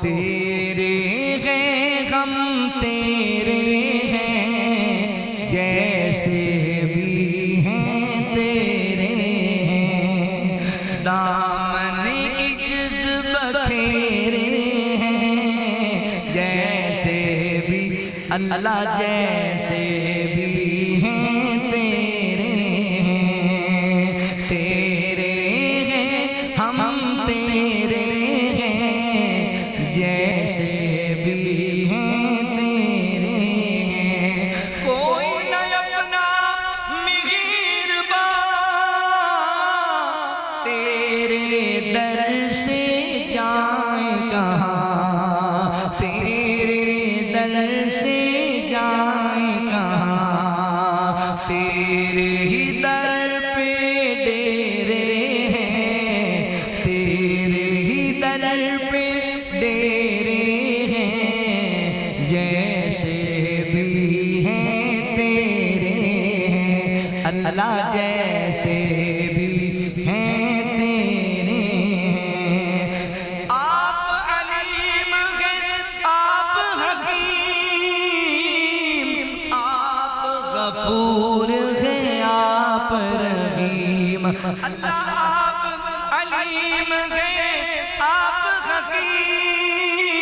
تیرے ہیں غم تیرے ہیں، جیسے بھی ہیں تیرے ہیں، دامن عجز بکھیرے ہیں، جیسے بھی اللہ جیسے بھی ہیں تیرے ہیں، تیرے ہیں ہم تیرے ہیں، جیسے بھی ہیں تیرے ہیں، کوئی نہ اپنا مہربان تیرے در سے جائیں کہاں، تیرے در سے جائیں کہاں، تیرے ہی در پہ ڈیرے ہیں، تیرے ہی در پہ ڈیرے ہیں، جیسے بھی ہیں تیرے ہیں، اللہ جیسے بھی ہیں تیرے ہیں، آپ علیم ہیں، آپ حکیم، آپ غفور ہیں، آپ رحیم، اللہ آپ علیم ہیں، آپ حکیم،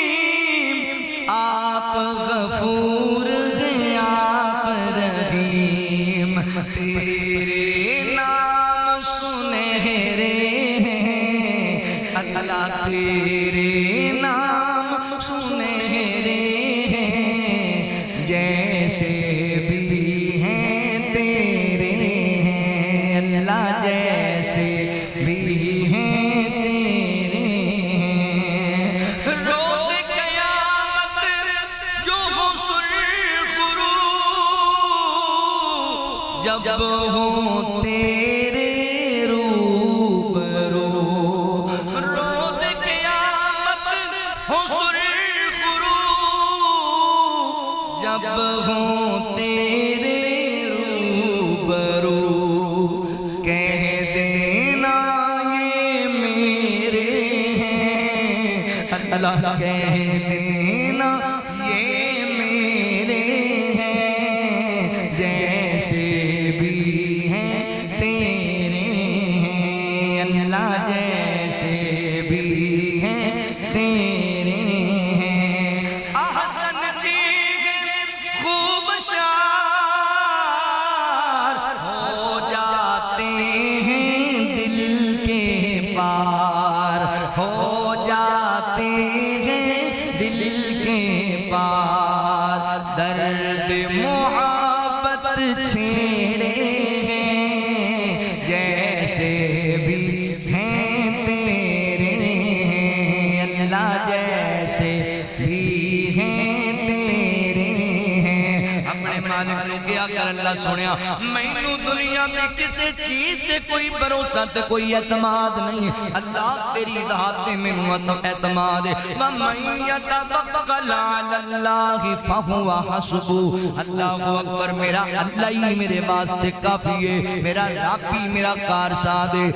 آپ غفور ہیں، آپ رحیم، تیرے نام سنہرے ہیں، اللہ تیرے نام سنہرے ہیں، جیسے بھی ہیں تیرے ہیں، اللہ جیسے بھی ہیں تیرے ہیں، روز قیامت جو ہو سرخرو، جب ہوں تیرے روبرو، روز قیامت ہو سرخرو، جب ہوں تیرے روبرو، کہہ دینا یہ میرے ہیں، اللہ کہہ دینا یہ میرے ہیں، جیسے بھی ہیں تیرے ہیں، اللہ جیسے بھی ہیں تیرے ہیں، احسن دیگر خوب شار ہو جاتے ہیں دل کے پار، ہو جاتے ہیں دل کے پار، درد محبت چھیڑے ہیں، جیسے بھی ہیں تیرے ہیں، اللہ جیسے بھی ہیں تیرے ہیں، اپنے مالک نے کیا کر اللہ سنیا، مینوں دنیا میں کسی چیز تے کوئی بھروسہ تے کوئی اعتماد نہیں، اللہ تیری ذات تے مینوں اعتماد ہے، وَمَن يَتَوَکَّلْ عَلَى اللَّهِ فَهُوَ حَسْبُهُ، اللہ اکبر، میرا اللہ ہی میرے واسطے کافی ہے، میرا رب ہی میرا کارساز ہے۔